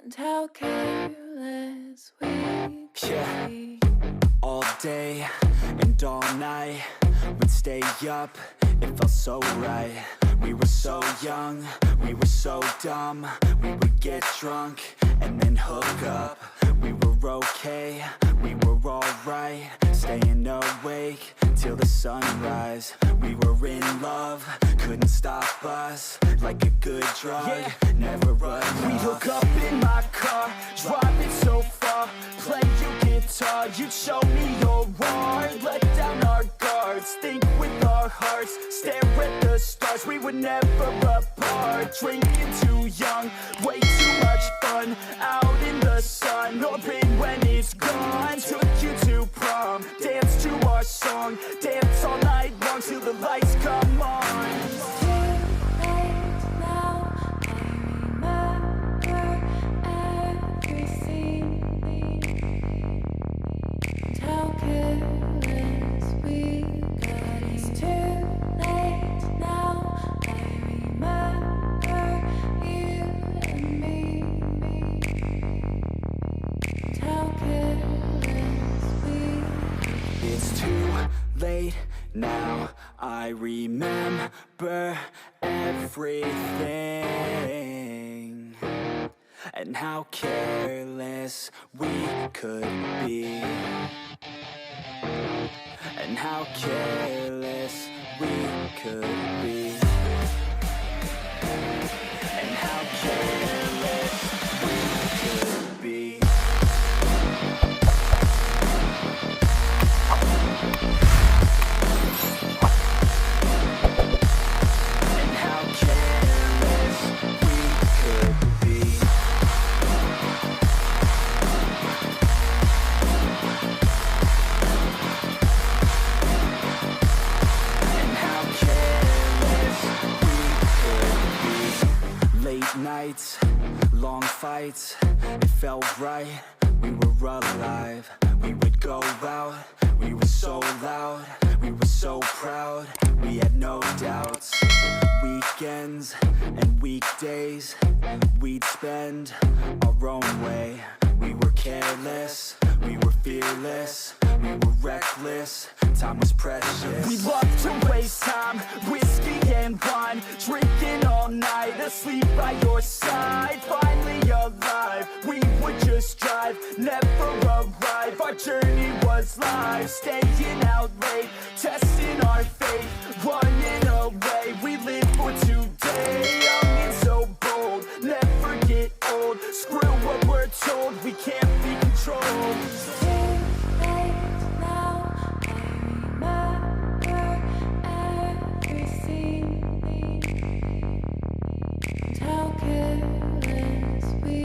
and how careless we could be. All day and all night, we'd stay up, it felt so right. We were so young, we were so dumb. We would get drunk and then hook up. We were okay, we were alright, staying awake till the sunrise. We were in love, couldn't stop us, like a good drug, never enough. We'd hook up in my car, driving so far, play your guitar, you'd show me your art, let down our guards, think with our hearts, stare at the stars. We were never apart, drinking too young, way too much fun, out in the sun, hoping when it's gone. Took you to prom, dance to our song, dance all night long till the lights come on. It's too late now, I remember everything, and how careless we got. It's too late now, I remember you and me, and how careless we. It's too late now, I remember everything, and how careless we could be, and how careless we could be, and how careless we could be. And how careless we could be. And how careless we could be. Late nights, long fights, it felt right, we were alive. We would go out, we were so loud, we were so proud, we had no doubts. Weekends and weekdays, we'd spend our own way. We were careless, we were fearless, we were reckless, time was precious. We loved to waste time, whiskey and wine, drinking all night, asleep by your side. Finally alive, we would just drive, never arrive. Our journey was live, staying out late, testing our faith, running away. We live for today, young and so bold, never get old. Screw what we're told, we can't be controlled. It's too late now, I remember everything, and how careless we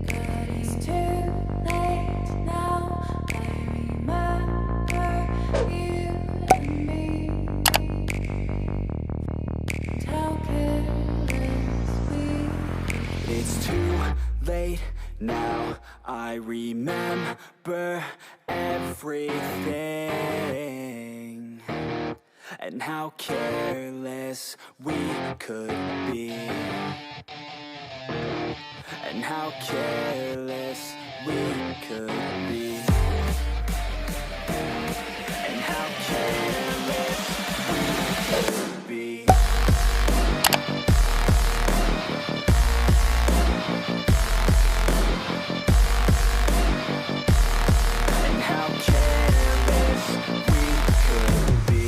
got. It's too late now, I remember you and me, and how careless we. It's too late now, I remember everything, and how careless we could be, and how careless we could be, and how careless we could be. And how careless we could be.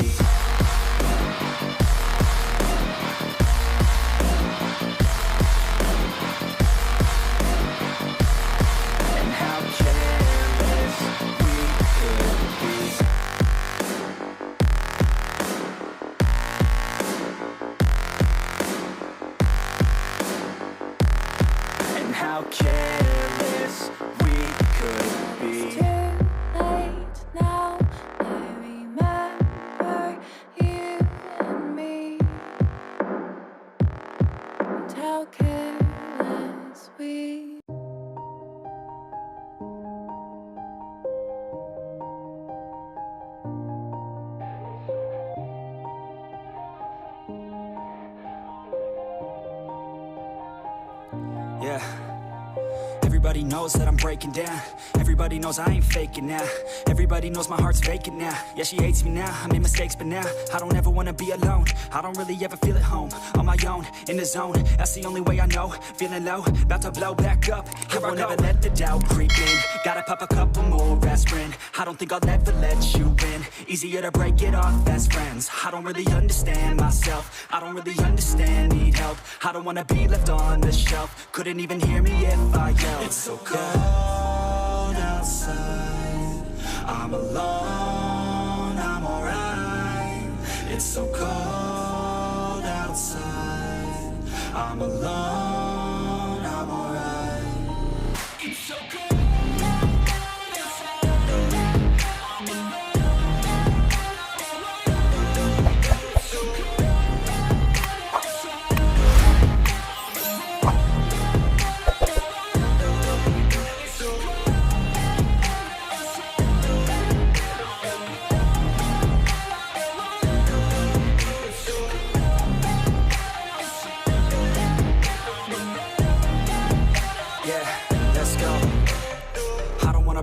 And how careless we could be. And how careless we could be. It's too late now, I remember you and me, and how careless we. Yeah. Every Everybody knows that I'm breaking down. Everybody knows I ain't faking now. Everybody knows my heart's vacant now. Yeah, she hates me now, I made mistakes but now I don't ever wanna be alone. I don't really ever feel at home. On my own, in the zone, that's the only way I know. Feeling low, about to blow back up. I won't ever let the doubt creep in. Gotta pop a couple more aspirin. I don't think I'll ever let you in. Easier to break it off best friends. I don't really understand myself. I don't really understand, need help. I don't wanna be left on the shelf. Couldn't even hear me if I yelled. It's so cold outside. I'm alone, I'm alright. It's so cold outside. I'm alone, I'm alright. It's so cold.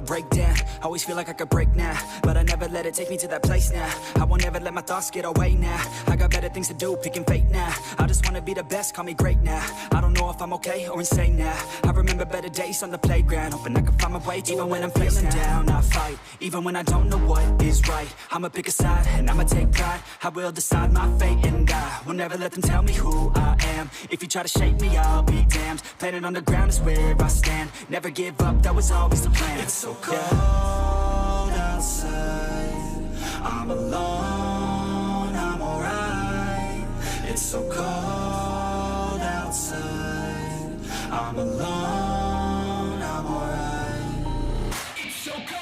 Break down, always feel like I could break now, but I never let it take me to that place now. I won't ever let my thoughts get away now. I got better things to do, picking fate now. I just wanna be the best, call me great now. I don't know if I'm okay or insane now. I remember better days on the playground, hoping I can find my way. Even when I'm feeling down, I fight. Even when I don't know what is right, I'ma pick a side and I'ma take pride. I will decide my fate and I will never let them tell me who I am. If you try to shape me, I'll be damned. Planet on the ground is where I stand. Never give up, that was always the plan. It's so cold outside. I'm alone, I'm alright. It's so cold outside. I'm alone, I'm alright. It's so cold.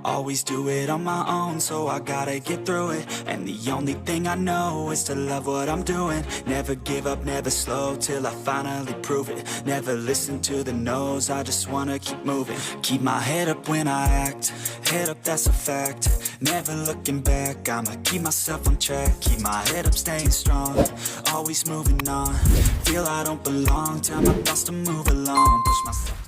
Always do it on my own, so I gotta get through it. And the only thing I know is to love what I'm doing. Never give up, never slow, till I finally prove it. Never listen to the no's, I just wanna keep moving. Keep my head up when I act, head up, that's a fact. Never looking back, I'ma keep myself on track. Keep my head up, staying strong, always moving on. Feel I don't belong, tell my thoughts to move along. Push myself